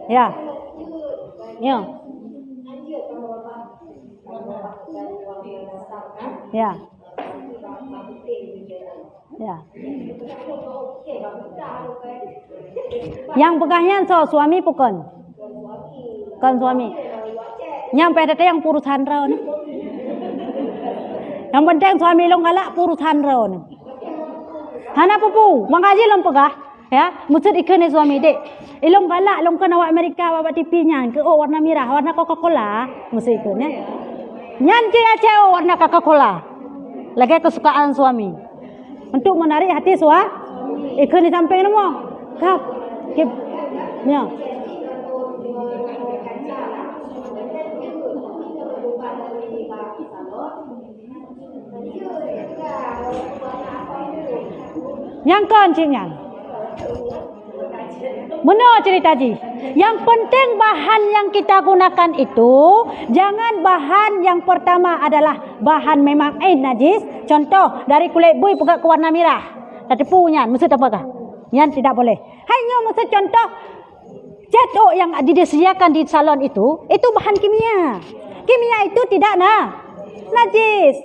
Ya. Ya. Ya. Ya. Yang pegahnya suami bukan? Bukan suami. Yang PDT yang purusan rau nih. Yang penting suami long galak purusan rau nih. Hana pupu, mengaji long pegah. Ya, mesti ikan ni suami dek. Ilong galak, long kan awak Amerika, awak TV-nya ke warna merah, warna Coca-Cola, mesti ikan ya. Nyan kia ceo warna Coca-Cola. Lagi kesukaan suami. Untuk menarik hati suami. Ikan di samping nama. Kap. Kip. Ya. Yang kan cingnya. Benar cerita Ji. Yang penting bahan yang kita gunakan itu jangan bahan yang pertama adalah bahan memang najis. Contoh dari kulit bui pegat ke warna merah. Tak tipunya, mesti apakah? Yang tidak boleh. Hanya mesti contoh cat yang disediakan di salon itu bahan kimia. Kimia itu tidak najis.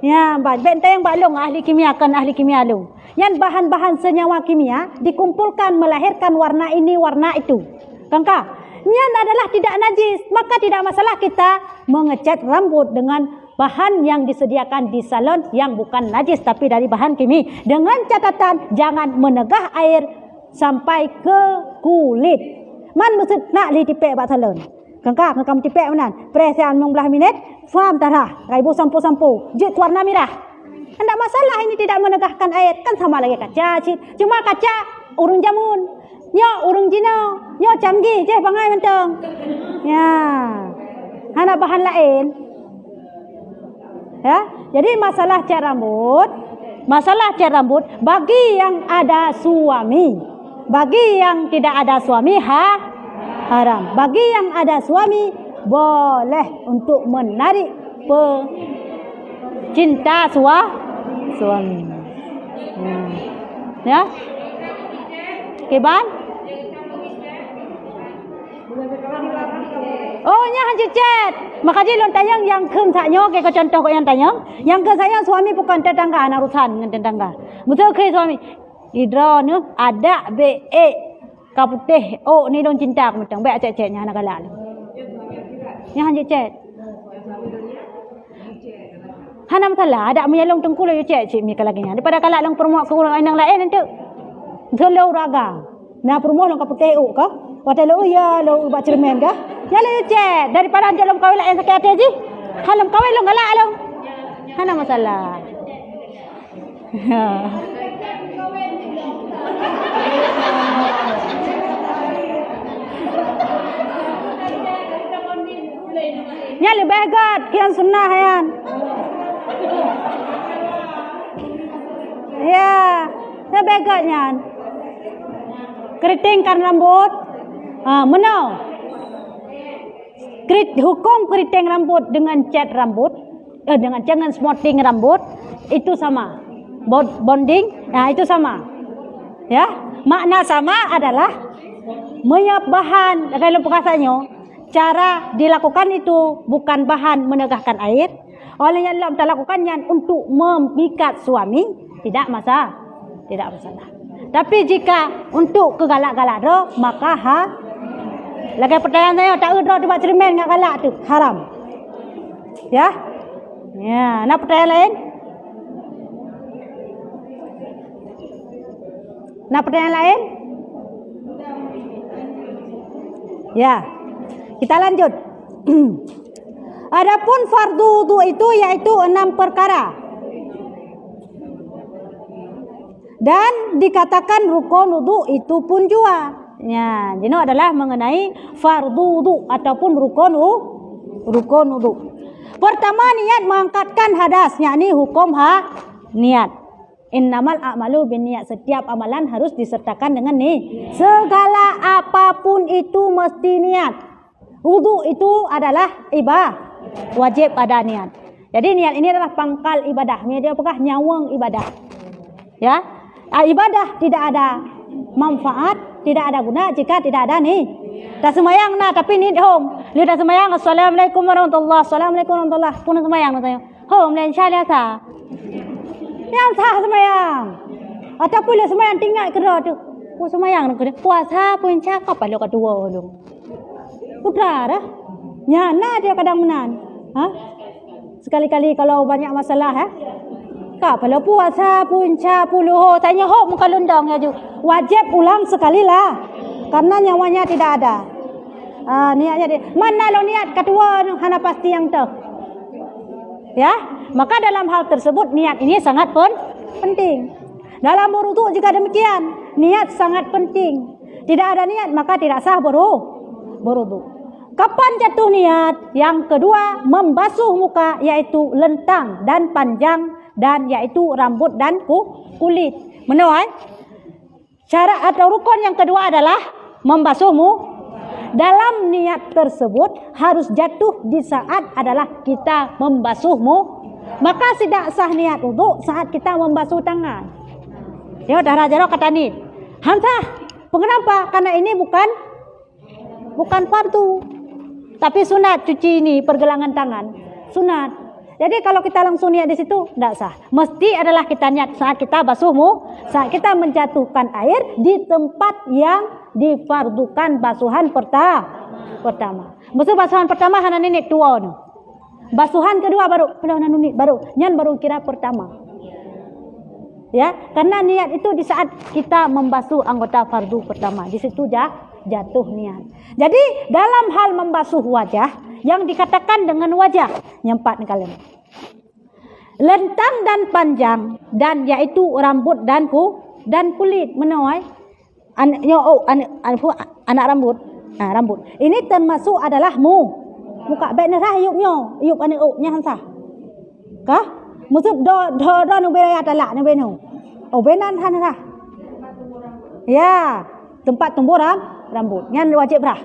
Ya, benteng balung ahli kimia kan ahli kimia lu. Yang bahan-bahan senyawa kimia dikumpulkan melahirkan warna ini, warna itu. Kangka, yang adalah tidak najis, maka tidak masalah kita mengecat rambut dengan bahan yang disediakan di salon yang bukan najis tapi dari bahan kimia. Dengan catatan jangan menegah air sampai ke kulit. Man mesti nak li tipek bak salon. Kangka, ngakam tipek manan. Presian 16 minit, faham tarah. Raibu sampu-sampu, jit warna merah. Tidak masalah ini tidak menegahkan air. Kan sama lagi kaca. Cuma kaca urung jamun. Nyo urung jino. Nyo canggih. Je bangai mentong. Ya. Hana bahan lain. Ya. Jadi masalah cat rambut. Masalah cat rambut. Bagi yang ada suami. Bagi yang tidak ada suami. Haram. Bagi yang ada suami. Boleh untuk menarik cinta suami. Ya. Keban? Oh, nya hanji chat. Maka je lon tayang yang keun saknyo ke contoh ko yang tayang. Yang keun saya suami bukan tetangga anak urusan dengan tetangga. Betul ke suami? Idra ni ada be kaputih. Oh, ni dong cinta aku mentang. Be acet-acetnya anak galak. Nya hanji chat. Hana masalah ada menyalong tengkul yo cek mi kalaginya daripada kalak lang permuak ke orang yang lain nanti gelau raga na permuak lang kaputih ka watelo ya lo ba cermen ka ya le cek daripada dalam kawin lain sakit hati ji halam kawin long galak long hana masalah nya lebih gat kian sunnah yan. Ya, sebagainya. Keritingkan rambut. Menau. Hukum keriting rambut dengan cat rambut, dengan jangan smoothing rambut itu sama. Bonding, nah itu sama. Ya, makna sama adalah menyiap bahan. Kalau perkataannya, cara dilakukan itu bukan bahan menegahkan air. Oleh yang Allah lakukannya untuk memikat suami tidak masalah. Tapi jika untuk kegalak-galak tu maka lagi pertanyaan saya tak udra di cermin ngak galak tu haram. Ya. Ya, nak pertanyaan lain? Nak pertanyaan lain? Ya. Kita lanjut. Adapun fardu wudu itu yaitu 6 perkara. Dan dikatakan rukun wudu itu pun jua. Ya, ini adalah mengenai fardu wudu ataupun rukun wudu. Pertama niat mengangkatkan hadas, yakni hukum niat. Innamal a'malu binniyat. Setiap amalan harus disertakan dengan segala apapun itu mesti niat. Wudu itu adalah wajib ada niat. Jadi niat ini adalah pangkal ibadah. Dia apakah nyawang ibadah. Ya, ibadah tidak ada manfaat tidak ada guna jika tidak ada ni. Dah semayang nah tapi ni home. Dia dah semayang assalamualaikum warahmatullahi assalamualaikum warahmatullahi pun semayang katanya. Home lain syariah sah. Yang sah semayang. Ataupun dia semayang tinggal kera tu. Pun semayang nak kena puasa pun cakap pada kedua lu. Putra dah. Nyana dia kadang menan. Ha? Sekali-kali kalau banyak masalah kak kalau puasa punca puluh tanya hok muka lundang ya ju. Wajib ulang sekali lah. Karena nyawanya tidak ada. Niatnya dia. Mana lo niat kedua hana pasti yang tu. Ya, maka dalam hal tersebut niat ini sangat penting. Dalam berwudu jika demikian, niat sangat penting. Tidak ada niat maka tidak sah berwudu. Kapan jatuh niat? Yang kedua, membasuh muka yaitu lentang dan panjang dan yaitu rambut dan kulit. Menuai? Cara atau rukun yang kedua adalah membasuhmu. Dalam niat tersebut harus jatuh di saat adalah kita membasuhmu. Maka tidak sah niat wudu saat kita membasuh tangan. Ya, darah jarok kata ni. Hamzah, kenapa? Karena ini bukan fardu. Tapi sunat cuci ini pergelangan tangan. Sunat. Jadi kalau kita langsung niat di situ tidak sah. Mesti adalah kita niat saat kita basuhmu, saat kita menjatuhkan air di tempat yang difardukan basuhan pertama. Maksud basuhan pertama hana nenek tua no. Basuhan kedua baru nyan baru kira pertama. Ya, karena niat itu di saat kita membasuh anggota fardu pertama. Di situ jatuh niat. Jadi dalam hal membasuh wajah yang dikatakan dengan wajah nyempat nih kalian. Lentang dan panjang dan yaitu rambut dan kulit menuai anak rambut. Rambut. Ini termasuk adalah muka baik nerah iup ane nya hansah. Kah? Maksud do nu beraya talak nu benu. Oh benan hanah. Ya, tempat tumbuh rambut. Yang wajib rah.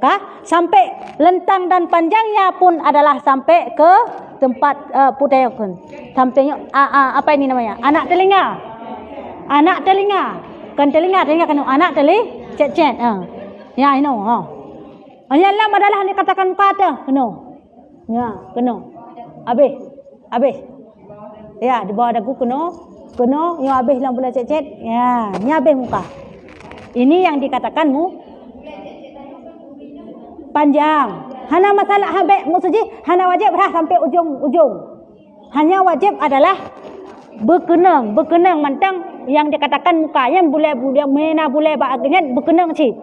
Kah? Sampai lentang dan panjangnya pun adalah sampai ke tempat putayakun. Sampai apa ini namanya? Anak telinga. Kan telinga kan anak cet. Ya, ini. Hanya lah adalah dikatakan kata kena. Ya, kena. Habis. Ya, di bawah dagu kena, yang habis lang pula cet. Ya, ni habis muka. Ini yang dikatakanmu panjang. Hana masalah habis maksudnya hana wajib rah sampai ujung. Hanya wajib adalah berkenang mantang yang dikatakan mukanya boleh mena boleh dengan berkenang cik.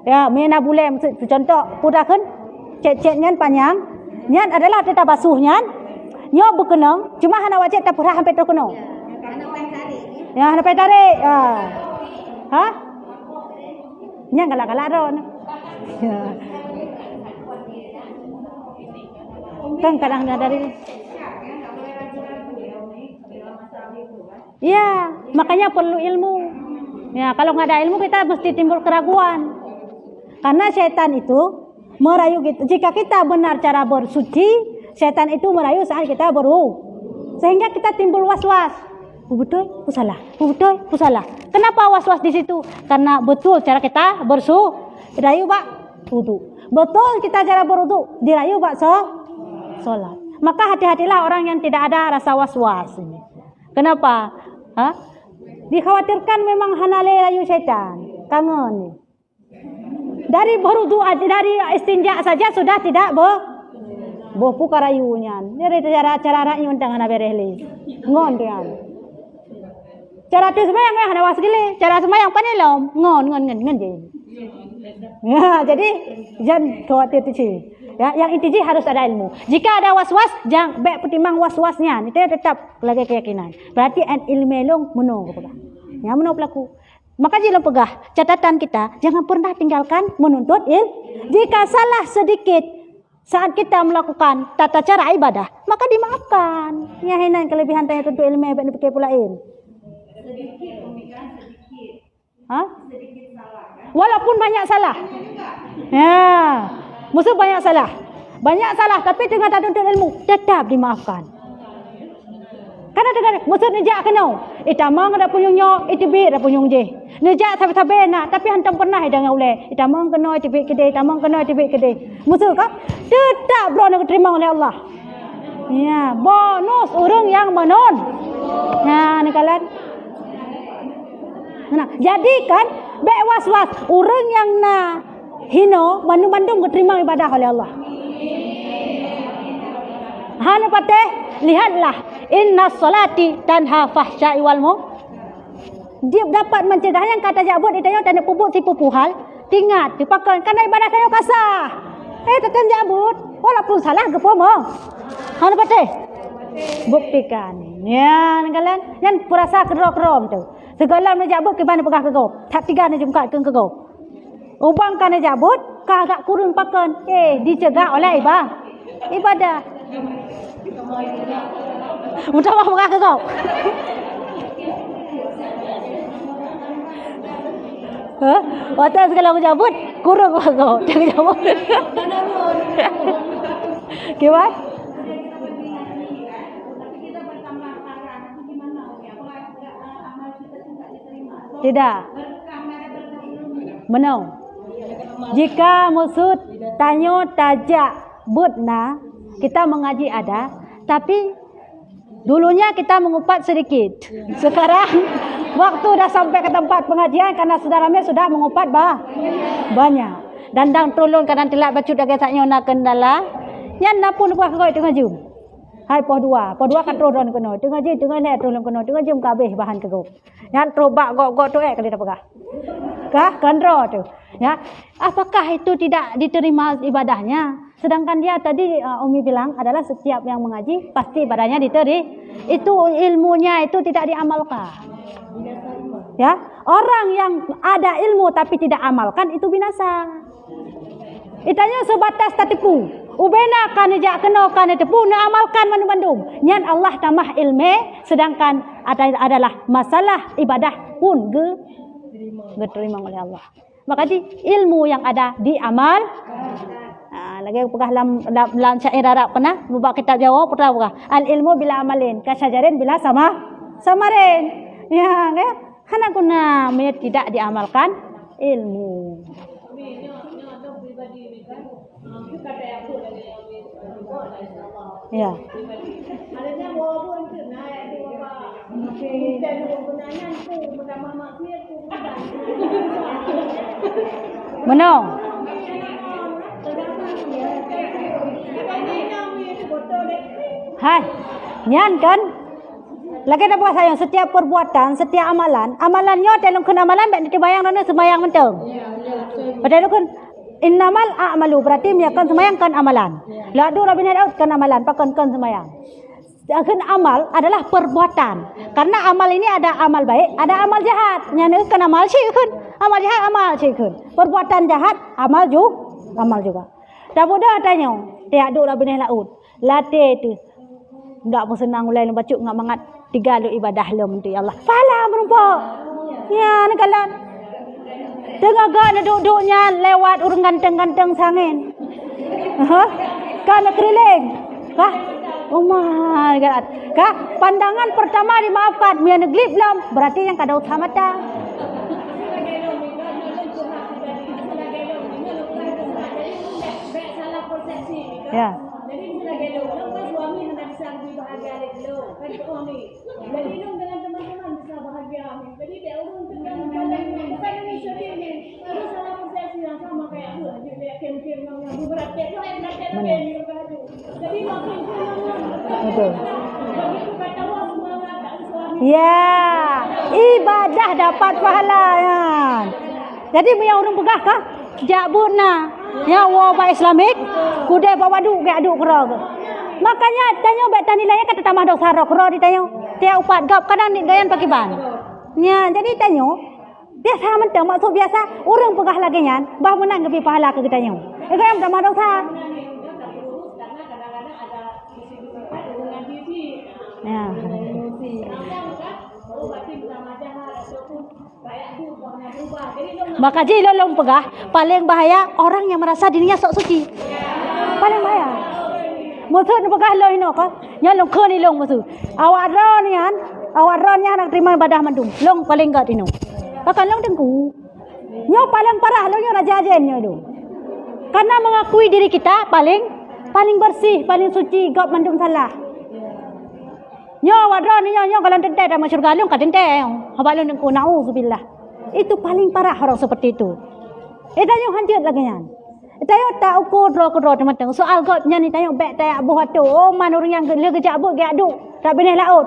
Ya, mena boleh contoh pudahkan cet-cetnya panjang. Nyan adalah kita basuhnya. Nyo berkenang, cuma hana wajib tak pernah sampai terkenang. Ya, hana tarik. Ha? Nya galak-galak ron. Ya. Kan kadang dari. Ya, makanya perlu ilmu. Ya, kalau nggak ada ilmu kita mesti timbul keraguan. Karena setan itu merayu kita. Jika kita benar cara bersuci, setan itu merayu saat kita sehingga kita timbul was-was. Betul, salah. Kenapa was-was di situ? Karena betul cara kita dirayu bak wudu. Betul kita cara berwudu, dirayu bak salat. Maka hati-hatilah orang yang tidak ada rasa was-was. Kenapa? Dikhawatirkan memang hanale rayu setan. Kangen. Dari berwudu, dari istinja saja sudah tidak bopu karayunya. Dari cara rayu undang hana berehli. Ngon dian. Cara tu semua yang hana wasgile. Cara semua yang panelom. Ngon je. Ya, jadi jangan khawatir tu. Ya, yang intinya harus ada ilmu. Jika ada was-was, jangan baik pertimbang was-wasnya. Itu tetap lagi keyakinan. Berarti ilmu long menung pegah. Ya menung pelaku. Maka jika pegah catatan kita, jangan pernah tinggalkan menuntut Jika salah sedikit saat kita melakukan tata cara ibadah, maka dimaafkan. Ya hinan kelebihan tanya tentu ilmu yang dipakai pulain. Sedikit salah. Walaupun banyak salah. Ya. Musuh banyak salah. Banyak salah tapi dengan tak tuntut ilmu tetap dimaafkan. Karena dengan musuh nejak kena. Itamang ada punyung nyo, itibi ada punyung je. Nejak tabe-tabe nak, tapi hantam pernah dengan ule. Itamang kena itibi kedai, itamang kena itibi kedai. Musuh kah? Tidak bro nak terima oleh Allah. Ya, bonus orang yang menon. Nah, ni kalian. Nah, jadi kan baik was-was orang yang nak hino bandung-bandung keterima ibadah oleh Allah. Hana pateh, lihatlah inna salati tanha fahsya'i wal munkar. Dia dapat mencegah yang kata jabut ditanya dan pupuk tipu puhal. Tingat dipakai karena ibadah saya kasar. Tekan jabut walaupun salah ke pomo. Hana pateh. Buktikan. Ya, kalian yang perasa kerok-kerom tu. Segala nak jabut ke mana pegah kegop. Tak tiga nak jumpa ke kegop. Ubang kan jabut, kagak kurun pakan. Dicegah oleh ibadah. Mudah mah pegah kegop. Waktu segala aku jabut, kurung kegop. Jangan jabut. Gimana? Tidak. Menau. Jika maksud tanya tajak budna, kita mengaji ada, tapi dulunya kita mengupat sedikit. Sekarang waktu dah sampai ke tempat pengajian karena saudara Mir sudah mengupat banyak. Dandang tolong kadang telak bacut dah kesaknya nak kendala. Yang napun kuah kau tengah jum. Hai poh dua kan trodon kena. Tengah je tengah net tolong kena. Tengah jum kabeh bahan kegop. Yang trobak gok tu kali dah pegah. Kah kandro tu. Ya. Apakah itu tidak diterima ibadahnya? Sedangkan dia tadi Umi bilang adalah setiap yang mengaji pasti ibadahnya diterima. Itu ilmunya itu tidak diamalkan. Ya, orang yang ada ilmu tapi tidak amalkan itu binasa. Itanya sebatas tatipu. Ubena kan jak kena kan tipu nak amalkan bandung-bandung. Nyan Allah tamah ilmu sedangkan adalah masalah ibadah pun diterima oleh Allah. Maka ilmu yang ada diamal. Lagi pegah dalam syair Arab pernah buat kitab Jawa pernah pegah. Al ilmu bila amalin, kasyajarin bila samarin. Ya, kan? Karena guna tidak diamalkan ilmu. Ya. Menong. Hai, nyan kan? Lagi dah buat sayang setiap perbuatan, setiap amalannya dalam kun amalan baik dibayang nona sembahyang menteng. Padahal kun innamal a'malu berarti miakan sembahyang kan amalan. Ladu rabina daud kan amalan, pakan sembahyang. Sedangkan amal adalah perbuatan. Karena amal ini ada amal baik, ada amal jahat. Nyana kan amal syirkun, amal jahat amal syirkun. Perbuatan jahat amal juga. Dah mudah tanya, tiak duk rabina daud. Latih tu. Enggak mau senang ulai bacuk enggak mangat tiga lu ibadah lu mentu Allah. Pahala merumpok. Ya ni kalan. Tengah duduknya lewat urang ganteng-ganteng sangin. Kan keriling. Kah? Oh my god. Kah? Pandangan pertama dimaafkan, mia neglip belum. Berarti yang kada utama ta. Ya. Jadi dengan teman-teman bisa bahagia. Jadi dia urung bukan Indonesia ini. Itu salah persepsi yang sama kayak aku. Dia kem-kem yang berat kayak tu yang jadi makin betul. Begitu kata Allah semangat suami. Ya, ibadah dapat pahala ya. Jadi punya orang pegah kah? Jabutna. Ya wa Islamik. Kudai bawa duk ke aduk kerag. Makanya tanya baik nilainya kata tambah dosa rok ditanya. Dia upat gap kadang gayan pakai ban. Ya, jadi tanya biasa mentang maksud biasa orang pegah lagi nyan bah menang lebih pahala ke kita nyo. Kan tambah dosa. Ya. Maka jadi lolong pegah paling bahaya orang yang merasa dirinya sok suci. Paling bahaya. Maksud pegah lo ino ka. Nya long ke ni long maksud. Awak ro ni kan awak ronnya nak terima ibadah mandum. Long paling gat inu. Bahkan long dengku. Nyo paling parah long nyo rajajen nyo tu. Karena mengakui diri kita paling bersih, paling suci, gak mandum salah. Nyo awak ron nyo kalau tentai dalam syurga long kat tentai. Habaq long dengku nauzubillah. Itu paling parah orang seperti itu. Tayo hancur lagi nyan. Tayo tak ukur dro teman-teman. Soal gotnya ni tayo bek tayak buah tu. Oh man orang yang le kejak but ge aduk. Tak benih laut.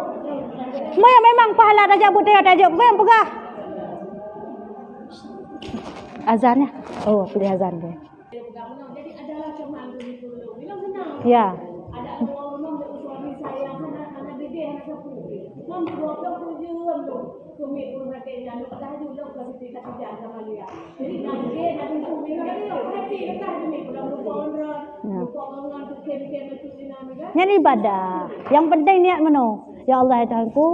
Memang pahala dah jabut tayo tajuk. Memang pegah. Azannya. Oh, pilih azan dia. Jadi adalah cuma dulu. Bilang senang. Ya. Ada orang suami saya anak bebek anak sapu. Mam goblok tujuan tu. Suami pun rakenya lu dah dulu ke situ kat sama dia. Jadi nanti nanti suami lagi hati kata demi pulang lupa orang. Lupa orang tu kem tu dinamika. Yang ibadah. Yang penting niat mano. Ya Allah ya Tuhanku,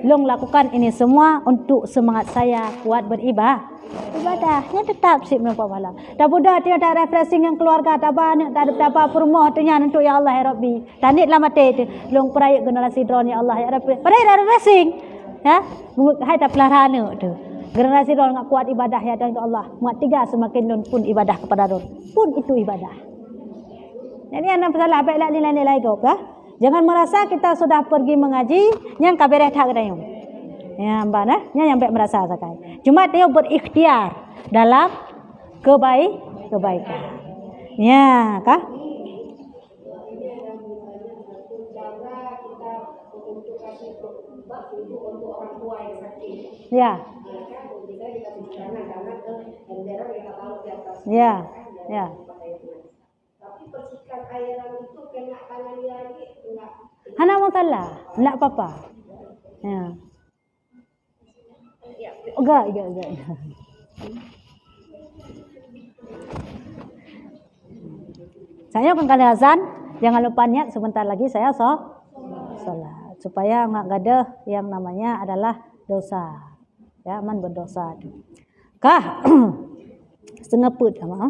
long lakukan ini semua untuk semangat saya kuat beribadah. Ibadahnya tetap sip menapa malam. Dah budak dia tak refreshing yang keluarga, tak banyak, tak ada apa rumah tanya untuk ya Allah ya Rabbi. Tanit lah mati tu. Long perayaan generasi drone ya Allah ya Rabbi. Padahal dah refreshing. Ya, hai tak pelarana tu. Generasi drone nak kuat ibadah ya Allah. Muat tiga semakin don pun ibadah kepada drone. Pun itu ibadah. Jadi anak salah baiklah nilai-nilai gop ya. Jangan merasa kita sudah pergi mengaji yang kabereh tak kedayung. Ya, mbak nah, yang baik merasa sakai. Cuma dia berikhtiar dalam kebaikan. Ya, kah? Ya. Ya, ya. Tapi bersihkan airan itu kena tangani lagi enggak. Hana masalah, enggak apa-apa. Ya. Enggak. Saya akan kali azan, jangan lupa niat sebentar lagi saya sholat supaya enggak gadah yang namanya adalah dosa. Ya, man berdosa. Kah? Setengah put sama.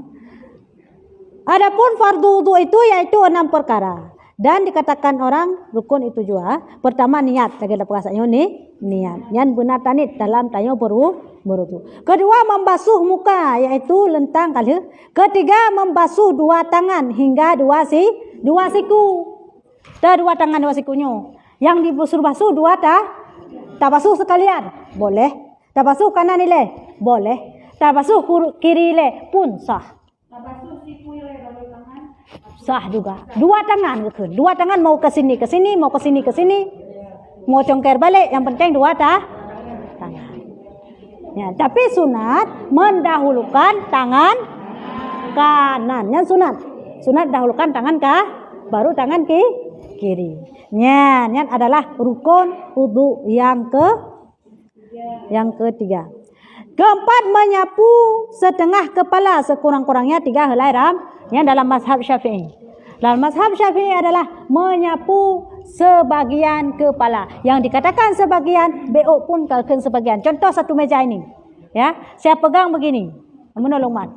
Adapun fardu wudu itu yaitu 6 perkara. Dan dikatakan orang rukun itu juga. Pertama niat, lagi ada perkasaannya ni niat. Yang benar tanit dalam tanyo berwudu. Kedua membasuh muka yaitu lentang kali. Ketiga membasuh 2 tangan hingga 2 siku. Dah 2 tangan 2 sikunya. Yang disuruh basuh 2 tak basuh sekalian. Boleh. Tak basuh kanan ile. Boleh. Tak basuh kiri ile pun sah. Tak basuh siku ile dalam tangan. Sah juga. 2 tangan ke. 2 tangan mau ke sini, mau ke sini. Mau congker balik, yang penting 2 tangan. Ya, tapi sunat mendahulukan tangan kanan. Yang sunat. Sunat dahulukan tangan baru tangan kiri. Yang adalah rukun wudu yang ketiga. Keempat menyapu setengah kepala sekurang-kurangnya 3 helai yang dalam mazhab Syafi'i. Dalam mazhab Syafi'i adalah menyapu sebagian kepala. Yang dikatakan sebagian, beok pun kalkan sebagian. Contoh satu meja ini. Ya, saya pegang begini. Menolong mat.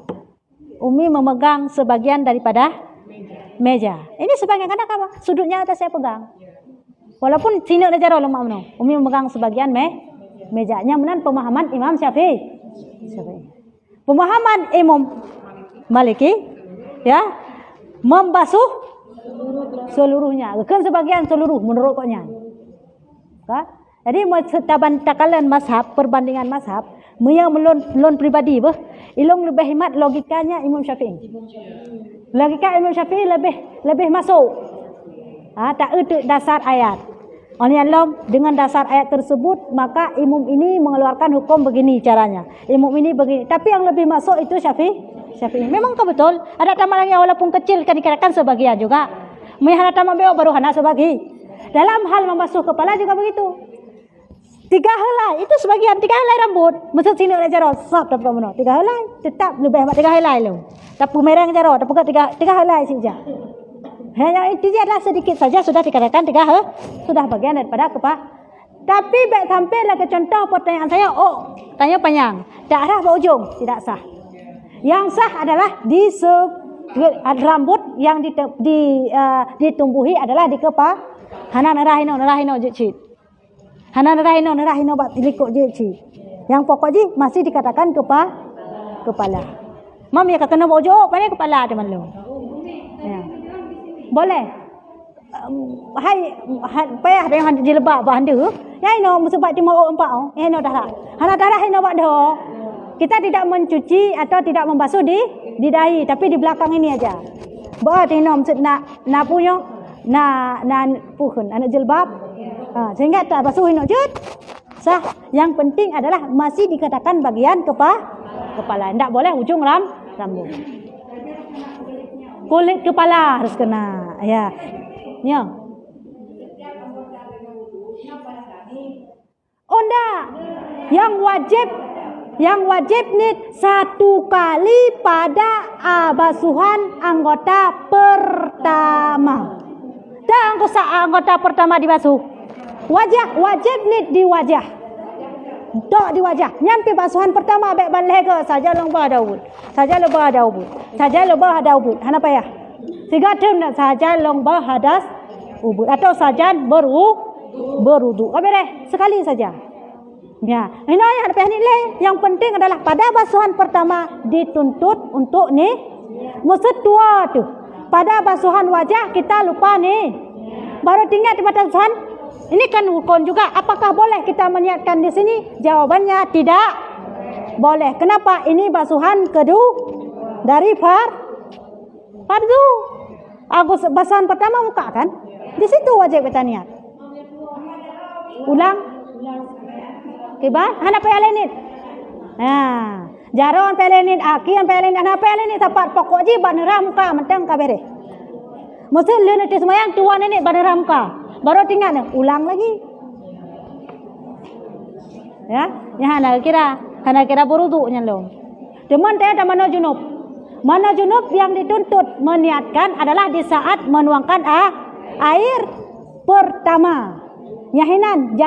Umi memegang sebagian daripada meja. Ini sebagian kadang sudutnya atas saya pegang. Walaupun sini ada jaro lemak meno. Umi memegang sebagian mejanya menan pemahaman Imam Syafi'i. Pemahaman Imam Maliki ya, membasuh seluruhnya. Bukan sebagian seluruh menurut koknya. Jadi taban takalan mazhab, perbandingan mazhab, yang melon pribadi ilong lebih hemat logikanya Imam Syafi'i. Logika Imam Syafi'i lebih masuk. Tak itu dasar ayat. Oleh Allah dengan dasar ayat tersebut maka imam ini mengeluarkan hukum begini caranya. Imam ini begini. Tapi yang lebih masuk itu Syafi'i. Memang betul. Ada tamak yang walaupun kecil kan dikatakan sebagian juga. Mihana tamak beo baru hana sebagi. Dalam hal membasuh kepala juga begitu. 3 helai itu sebagian 3 helai rambut. Maksud sini ada jaro sap dapat mana? 3 helai tetap lebih hemat 3 helai lo. Tapi mereng jaro dapat 3 helai saja. Hanya itu adalah sedikit saja sudah dikatakan 3 sudah bagian daripada kepala. Tapi baik sampailah ke contoh pertanyaan saya. Oh, tanya panjang. Tak arah ke ujung, tidak sah. Yang sah adalah di rambut yang ditumbuhi adalah di kepala. Hana nerahino jicit. Hana nerahino bak tilikuk je ci. Yang pokok ji masih dikatakan kepala. Mam ya kena bojo pandai kepala teman lu. Ya. Boleh. Hai payah dengan jilbab bah anda. Ya ino sebab di mau empat oh. Ya ino darah. Hana darah ino bak dah. Kita tidak mencuci atau tidak membasuh di dahi, tapi di belakang ini aja. Bah ino maksud nak punya puhun anak jilbab. Sehingga tak basuh ino jut. Sah. Yang penting adalah masih dikatakan bagian kepala. Tidak boleh ujung rambut. Kulit kepala harus kena. Ya. Ya. Oh enggak. Yang wajib nih 1 kali pada basuhan anggota pertama. Dan anggota pertama dibasuh. Wajib nih di wajah. Dok di wajah. Nyampe basuhan pertama baik balik ke saja lomba Daud. Saja lomba Daud. Hana payah. 3 term saja lomba hadas ubud atau saja berudu. Apa deh? Sekali saja. Ya, ini yang ada nilai. Yang penting adalah pada basuhan pertama dituntut untuk nih maksud tua tu. Pada basuhan wajah kita lupa nih. Baru tinggal di basuhan. Ini kan hukum juga. Apakah boleh kita meniatkan di sini? Jawabannya tidak boleh. Kenapa? Ini basuhan kedua dari fardu. Basuhan pertama muka kan? Di situ wajib kita niat. Ulang. Kibar, hana pelenit. Nah, jaron pelenit, akian pelenit, hana pelenit sapat pokok ji banera muka mentang kabere. Mesti leunit semayang tuan ini banera muka. Baru tinggal ulang lagi. Ya, hana kira berudu nya lo. Demen teh mano junub. Mano junub yang dituntut meniatkan adalah di saat menuangkan air pertama. Nyahinan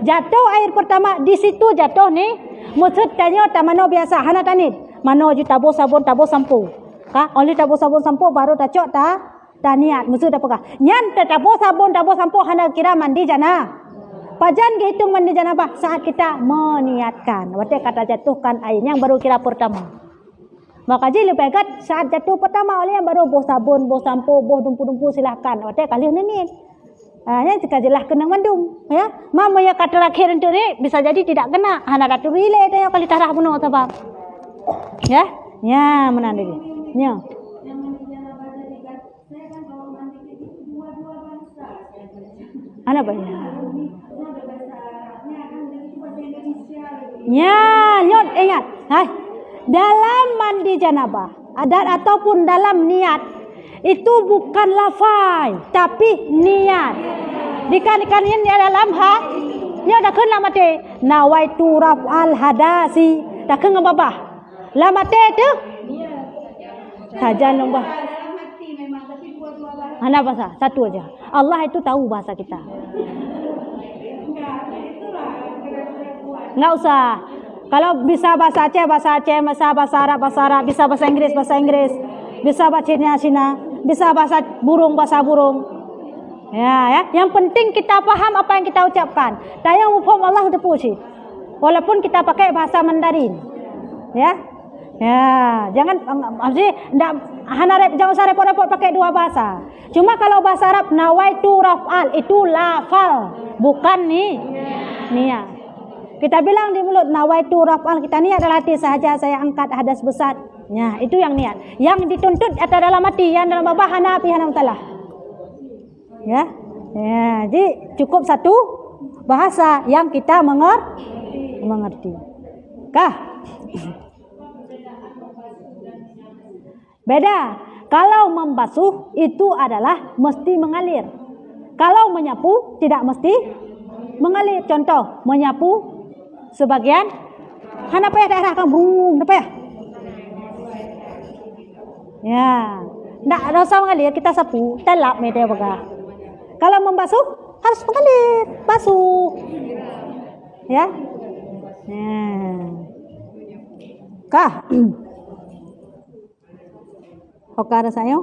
jatuh air pertama di situ jatuh nih. Maksud tanya mano biasa hana tanit. Mano ju tabo sabun tabo sampo. Ka only tabo sabun sampo baru tacok ta niat maksud apa ka? Nyan tabo sabun tabo sampo hana kira mandi jana. Pajan dihitung mandi janabah saat kita meniatkan. Waktu kata jatuhkan airnya yang baru kira pertama. Maka jadi lebih baik saat jatuh pertama oleh yang baru boh sabun, boh sampo, boh dumpu-dumpu silahkan. Waktu kali ini. Hanya sekajalah kena mandum, ya. Mama ya kata terakhir itu ni bisa jadi tidak kena. Hana kata relay dia kali tarah bunuh sebab. Ya, ya mana dia? Ya. Ana apa ya? Ya, nyot ingat. Hai. Dalam mandi janabah, adat ataupun dalam niat itu bukan lafai tapi niat. Dikan ini dalam nya dah kena mate nawaitu raf'al hadasi dah kena babah la mate tu saja lembah ana bahasa satu aja. Allah itu tahu bahasa kita. Enggak usah. Kalau bisa bahasa Aceh, bisa bahasa Arab, bisa bahasa Inggris, bisa bahasa Cina, bisa bahasa burung. Ya. Yang penting kita paham apa yang kita ucapkan. Tayang mufhum Allah udah puji. Walaupun kita pakai bahasa Mandarin. Ya. Jangan jangan usah repot-repot pakai 2 bahasa. Cuma kalau bahasa Arab nawaitu raf'al itu lafal, bukan niat. Kita bilang di mulut nawaitu raf'al, kita niat dalam hati sahaja saya angkat hadas besar. Ya, itu yang niat. Yang dituntut atau dalam hati, yang dalam babah hana taala. Ya. Jadi cukup satu bahasa yang kita mengerti. Kah? Beda. Kalau membasuh itu adalah mesti mengalir. Kalau menyapu tidak mesti mengalir. Contoh, menyapu sebagian hana payah daerah kan hana payah. Ya, ndak usah mengalir, kita sapu, telap media baga. Kalau membasuh harus mengalir, basuh. Ya. Kah? Oke rasanya?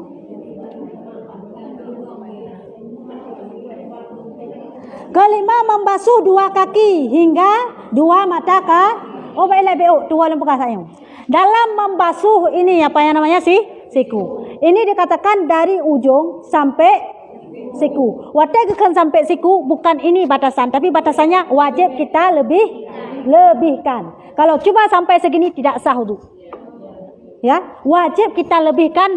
Kelima, membasuh dua kaki hingga dua mata ka. Oh, baiklah beuk dua lempar sayang. Dalam membasuh ini apa yang namanya siku. Ini dikatakan dari ujung sampai siku. Watekan sampai siku bukan ini batasan, tapi batasannya wajib kita lebihkan. Kalau cuba sampai segini tidak sah wudu. Ya, wajib kita lebihkan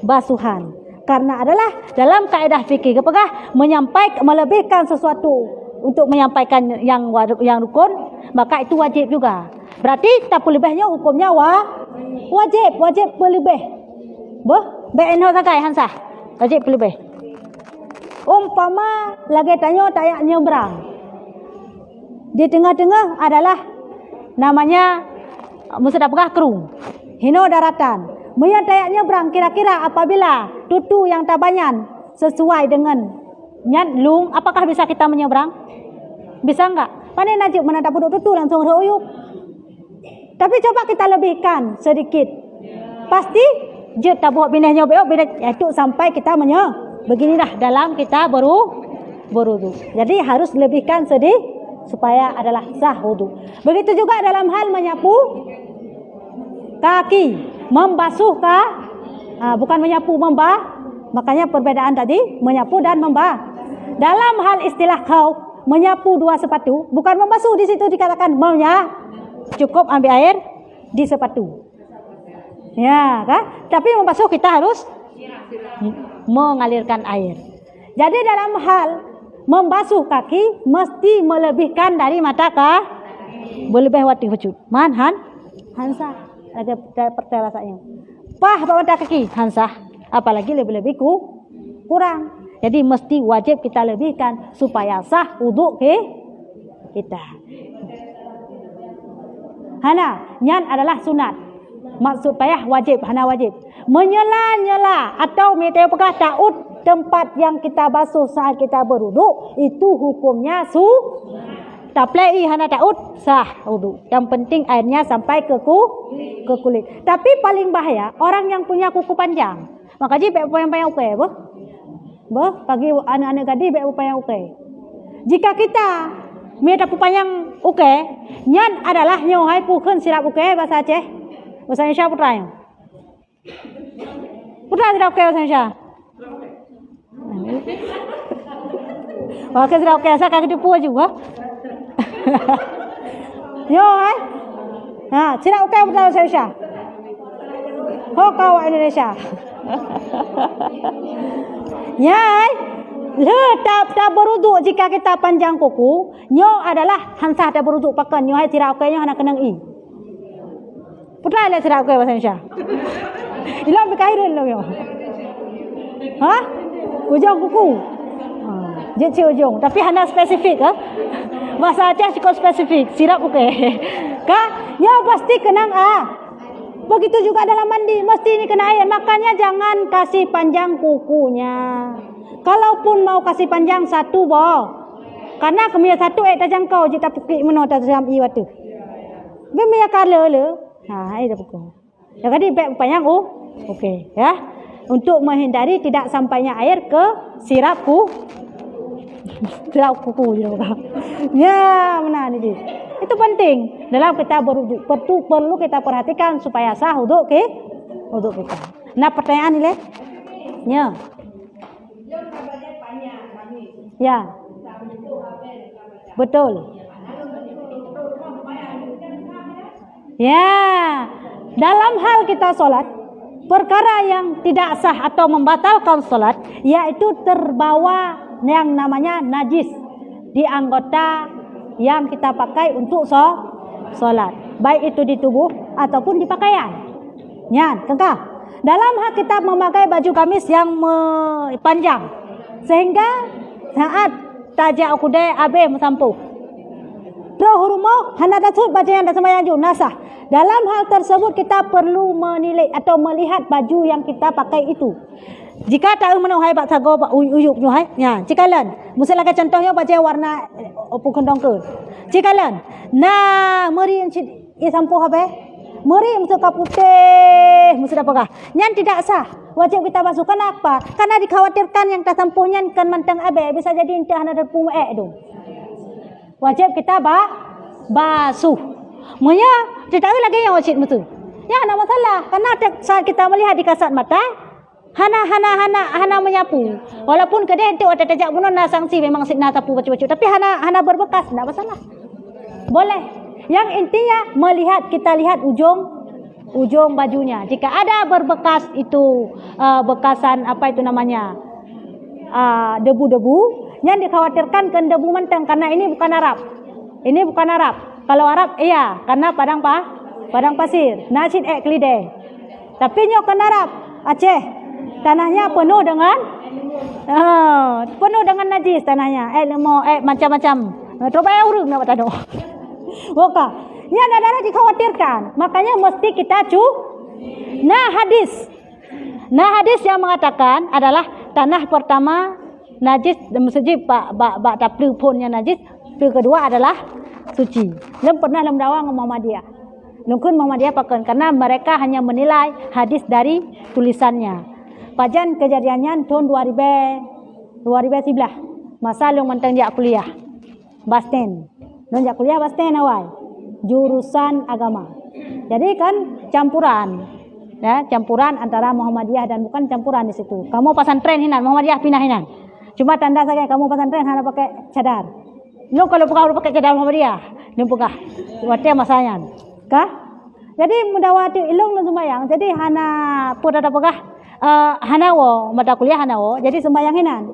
basuhan. Karena adalah dalam kaedah fikih apakah melebihkan sesuatu untuk menyampaikan yang rukun, maka itu wajib juga. Berarti tak lebihnya hukumnya wajib lebih. Be'eno sakai Hansa. Wajib lebih. Umpama lagi tanya tayak nyebrang. Di tengah-tengah adalah namanya musdapkah kerung. Hino daratan. Meya tayak nyebrang kira-kira apabila tutu yang tabanyan sesuai dengan nyat lung, apakah bisa kita menyeberang? Bisa enggak? Pandai najib mana tak duduk tutu langsung uyup. Tapi coba kita lebihkan sedikit. Pasti je tabuh binahnya itu sampai kita beginilah dalam kita berwudu. Jadi harus lebihkan sedih supaya adalah sah wudu. Begitu juga dalam hal menyapu kaki, membasuh bukan menyapu, makanya perbedaan tadi menyapu dan dalam hal istilah kau menyapu dua sepatu, bukan membasuh. Di situ dikatakan cukup ambil air di sepatu, ya kan? Tapi membasuh kita harus mengalirkan air. Jadi dalam hal membasuh kaki mesti melebihkan dari mata berlebih wati wujud. Hansa ada pertela saya. Pada kaki Hansa, apalagi lebih-lebih kurang. Jadi mesti wajib kita lebihkan supaya sah wudu kita. Hana, nyan adalah sunat. Maksud payah wajib, hana wajib. Menyela-nyela atau meteo pekah taud tempat yang kita basuh saat kita berwudu, itu hukumnya taplei hana taud sah wudu. Yang penting airnya sampai ke kulit. Tapi paling bahaya orang yang punya kuku panjang. Makanya bayang-bayang oke, pagi anak-anak gadi bayang oke. Jika kita meta pupayang oke, nyan adalah nyohai pukun sirap oke bahasa Aceh. Bahasa Indonesia putra yang. Putra sirap oke bahasa Indonesia. Oke sirap oke saya kaki tipu juga. Nyohai. Nah, sirap oke putra bahasa Indonesia. Kau Indonesia. Nyai, tak beruduk jika kita panjang kuku. Nyo adalah hansah tak beruduk pakai nyo hai tirau kayaknya hana kenang i. Putra le tirau kaya bahasa Indonesia. Ilang berkairan lo yo. Hah? Ujung kuku. Jadi ujung, tapi hana spesifik ha. Bahasa Aceh cukup spesifik, sirap oke. Kak, nyo pasti kenang Begitu juga dalam mandi, mesti ini kena air. Makanya jangan kasih panjang kukunya. Kalaupun mau kasih panjang satu karena kemudian satu tak jangkau je tak pukik meno tak jam i watu. Memang kala le. Ha, ai dah pukul. Jadi baik panjang okey ya. Untuk menghindari tidak sampainya air ke sirap kuku ya, mana ni dia. Itu penting dalam kita berwudu. Perlu kita perhatikan supaya sah wudu kita. Nah, pertanyaan ni ya. Ya. Betul. Ya. Dalam hal kita solat, perkara yang tidak sah atau membatalkan solat, yaitu terbawa yang namanya najis di anggota yang kita pakai untuk solat, baik itu di tubuh ataupun di pakaian. Nyan, kengkah. Dalam hal kita memakai baju gamis yang panjang, sehingga saat tajak ukudai abe mesampu. Pro hurumo hana dasut baju yang sembahyang ju nasah. Dalam hal tersebut kita perlu menilai atau melihat baju yang kita pakai itu. Jika tak menuhai bak sago bak uyuk nyuhai, ya, cikalan. Misalnya contohnya baju warna pukun dongke. Cikalan. Nah, meri sampo habe. Meri musuh putih sudah pegah. Yang tidak sah. Wajib kita basuh. Kenapa? Karena dikhawatirkan yang tak sempuhnya kan mantang abe bisa jadi entah ada pung tu. Wajib kita basuh. Maya tidak lagi yang wajib betul. Ya, ada masalah. Karena saat kita melihat di kasat mata, hana menyapu. Walaupun kedai itu ada tajak bunuh na sanksi memang signa sapu baju-baju, tapi hana berbekas, tidak masalah. Boleh. Yang intinya melihat, kita lihat ujung bajunya. Jika ada berbekas itu bekasan apa itu namanya? Debu-debu yang dikhawatirkan ke debu menteng karena ini bukan Arab. Ini bukan Arab. Kalau Arab iya, karena padang pasir. Nasid klide. Tapi nyok kan Arab, Aceh. Tanahnya penuh dengan najis tanahnya. Macam-macam. Coba urung nak tado. Oka. Ini adalah dikhawatirkan. Makanya mesti kita Nah hadis yang mengatakan adalah tanah pertama najis mesti bak taplu punnya najis. Kedua adalah suci. Lem pernah lem dawang Muhammadiyah. Lungkun Muhammadiyah pakai karena mereka hanya menilai hadis dari tulisannya. Pajan kejadiannya tahun 2011 masa long mentang jak kuliah Basten. Long jak kuliah Basten awal jurusan agama. Jadi kan campuran. Ya, campuran antara Muhammadiyah dan bukan campuran di situ. Kamu pesantren hinan, Muhammadiyah pindah hinan. Cuma tanda saja kamu pesantren hanya pakai cadar. Lo kalau pakai cadar Muhammadiyah, lo pegah. Waktu masanya. Kah? Jadi mudawati ilung dan sembayang. Jadi hana pun ada pegah hanawo mata kuliah hanawo. Jadi sembayang hinan.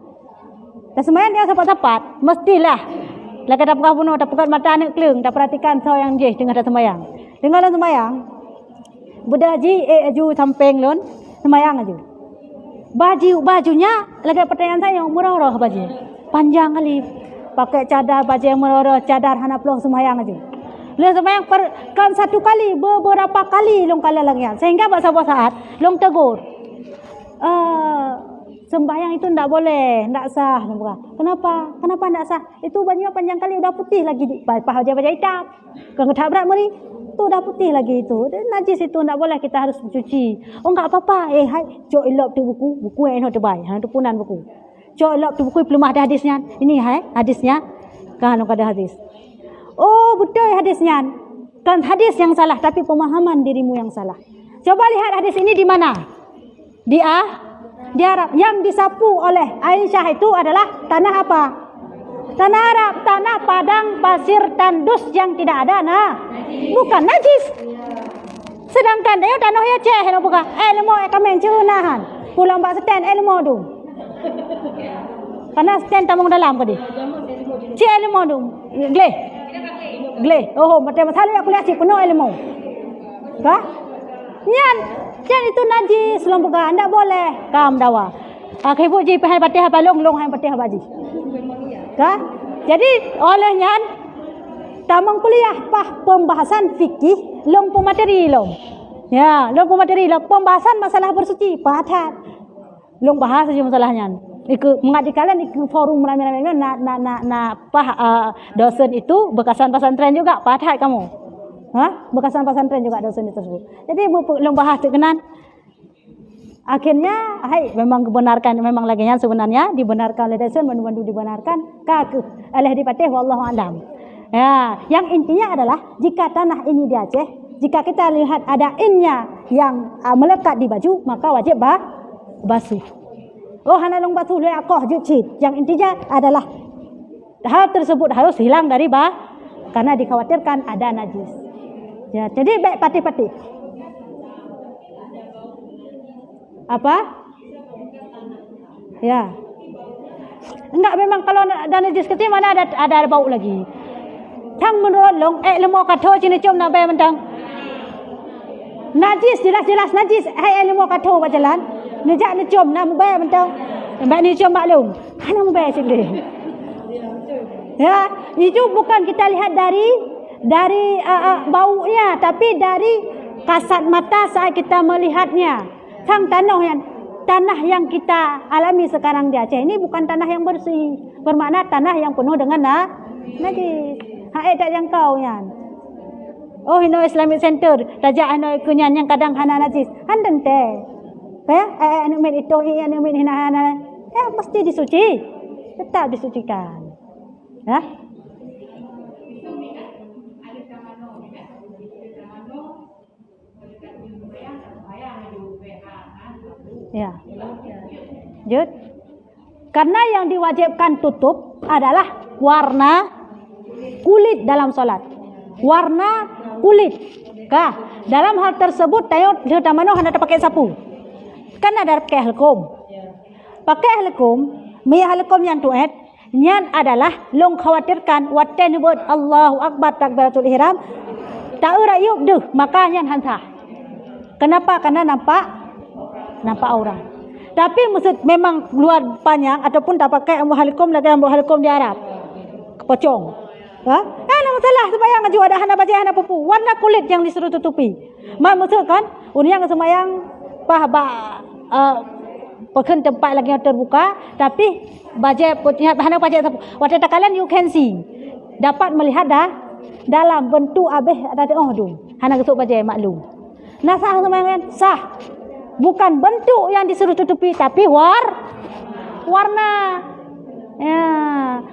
Dan sembayang dia sapat-sapat mestilah. Lagi ada pegah bunuh, ada pegat mata anak keleng, tak perhatikan so yang jeh dengan ada sembayang. Dengan sembayang. Budaji aju samping lon sembayang aju. Bajunya lagi pertanyaan saya murah-murah baju. Panjang kali. Pakai cadar baju yang murah-murah, cadar hana pelong sembayang aju. Long sembayang kan satu kali beberapa kali long kala lagi. Sehingga sebuah saat long tegur. Sembayang itu tidak boleh, tidak sah. Kenapa? Kenapa tidak sah? Itu bajunya panjang kali udah putih lagi. Paha baja hitam. Kalau tak berat meri. Itu dah putih lagi itu. Najis itu tidak boleh, kita harus cuci. Oh enggak apa-apa. Hai, cok elok tu buku yang nak terbaik. Hang tu punan buku. Cok elok tu buku belum ada hadisnya. Ini hadisnya. Kan ada hadis. Oh, betul hadisnya. Kan hadis yang salah tapi pemahaman dirimu yang salah. Coba lihat hadis ini di mana? Di Arab. Yang disapu oleh Aisyah itu adalah tanah apa? Tanah Arab, tanah padang pasir tandus yang tidak ada bukan najis. Sedangkan dia tanah ya Aceh nak buka. Ilmu kamen cunahan. Pulang bak stand ilmu tu. Karena stand tamung dalam tadi. Ilmu tu. Gle. Oh, macam masalah aku lihat penuh ilmu. Kah? Nyan itu najis long buka. Ndak boleh. Kam dawa. Ibu ji pahai patih balong hai patih baji. Kah? Jadi olehnya tamang kuliah pembahasan fikih long pemateri long. Ya, long pemateri long pembahasan masalah bersuci pahat. Long bahas saja masalahnya. Iku mengadikalan iku forum ramai-ramai dosen itu bekasan pesantren juga pahat kamu. Bekasan pesantren juga dosen itu tersebut. Jadi long bahas terkenan. Akhirnya, memang dibenarkan, memang laginya sebenarnya dibenarkan oleh dosen, mandu dibenarkan, oleh dipatih, wallahu alam. Ya, yang intinya adalah jika tanah ini di Aceh, jika kita lihat ada innya yang melekat di baju, maka wajib basuh. Oh, hana long basuh le akoh jucit. Yang intinya adalah hal tersebut harus hilang dari karena dikhawatirkan ada najis. Ya, jadi baik patih-patih. Apa? Ya. Enggak, memang kalau ada najis kecil mana ada bau lagi. Tang menurut long lemo katho cini com na be mentang. Najis jelas najis. Lemo katho ba jalan. Nejak ni com na be mentang. Mbak ni com maklum. Kana be sini. Ya, itu bukan kita lihat dari baunya, tapi dari kasat mata saat kita melihatnya. Tanah yang kita alami sekarang di Aceh ini bukan tanah yang bersih, bermakna tanah yang penuh dengan najis. Tak jangkau ya. Oh, Hino Islamic Center. Raja Hino kunyan yang kadang hana najis. Handan teh. Anu mit itu, anu mit hina. Mesti disuci. Tetap disucikan. Ya. Ya. Jut. Karena yang diwajibkan tutup adalah warna kulit dalam solat. Warna kulit. Dalam hal tersebut tayot di mana hendak pakai sapu. Kan ada pakai helkom. Pakai helkom, mia helkom yang tuet, nyan adalah long khawatirkan waten buat Allahu Akbar takbiratul ihram. Tak urayuk deh, maka nyan hansah. Kenapa? Karena nampak orang. Tapi maksud memang luar panjang ataupun tak pakai ambu halikum lagi ambu halikum di Arab. Kepocong. Ada masalah sembahyang aju ada hana baca hana pupu. Warna kulit yang disuruh tutupi. Maksud kan uniang sembahyang pekan tempat lagi yang terbuka tapi baca hana baca waktu kalian you can see. Dapat melihat dah dalam bentuk habis ada tu. Hana gesuk baca maklum. Nah sah sembahyang sah. Bukan bentuk yang disuruh tutupi, tapi warna. Ya,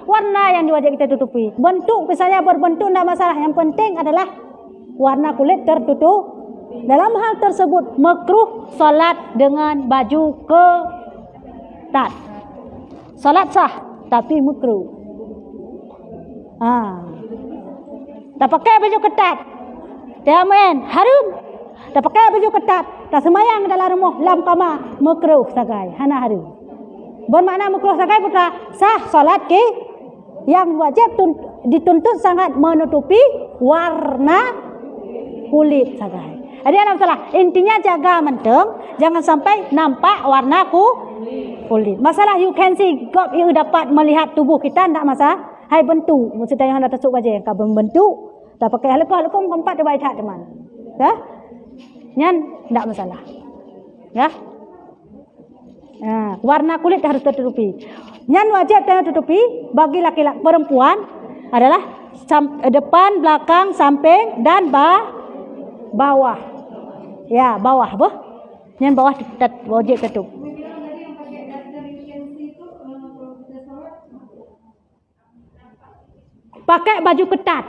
warna yang diwajib kita tutupi. Bentuk misalnya berbentuk tidak masalah. Yang penting adalah warna kulit tertutup. Dalam hal tersebut makruh salat dengan baju ketat. Salat sah, tapi makruh. Tak pakai baju ketat. Amen, harum. Tak pakai baju ketat. Tak semayang dalam rumah lam kamar makruh sagai hana hari. Bon makna makruh sagai putra sah solat ke yang wajib dituntut sangat menutupi warna kulit sagai. Jadi ada masalah. Intinya jaga menteng, jangan sampai nampak warna kulit. Masalah you can see God you dapat melihat tubuh kita tak masalah. Hai bentuk maksudnya yang hendak tasuk baje ka bentuk tak pakai halakum keempat dia baik tak teman. Ya? Nyan tidak masalah. Ya. Warna kulit harus tertutupi. Nyan wajib tertutupi bagi laki-laki perempuan adalah depan, belakang, samping dan bawah. Ya, bawah apa? Nyan bawah wajib tutup. Pakai baju ketat.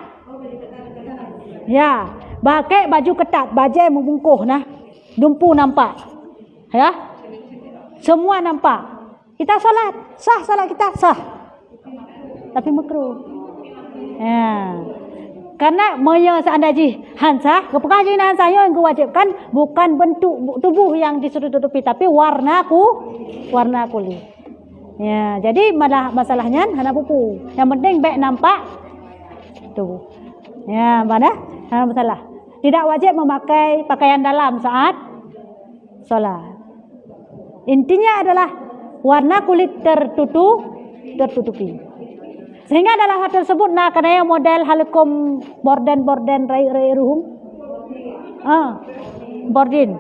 Ya. Pakai baju ketat, bajai membungkuh nah. Dumpu nampak. Ya. Semua nampak. Kita salat, sah salat kita sah. Tapi makruh. Ya. Karena moyo seandainya hansah, kepekaan hansa yang diwajibkan bukan bentuk tubuh yang disuruh tutupi tapi warna kulit. Ya, jadi masalahnya hana pupu. Yang penting baik nampak tubuh. Ya, mana? Hana masalah. Tidak wajib memakai pakaian dalam saat solat. Intinya adalah warna kulit tertutupi. Sehingga dalam hal tersebut nak kena model halakum borden rai ruhum. Bordin.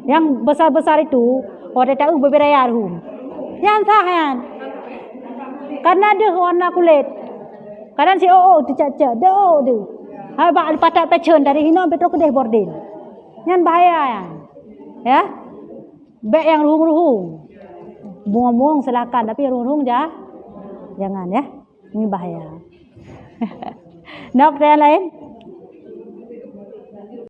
Yang besar-besar itu orang tahu beberapa ruhum. Yang sah kan? Karena dia warna kulit. Kadang si dicaca, dia. Habaq patak pecun dari hino betul ke deh bordin. Yang bahaya kan? Ya. Bek yang ruhung-ruhung. Buang-buang silakan tapi ruhung jangan ya. Ini bahaya. Nak pertanyaan lain?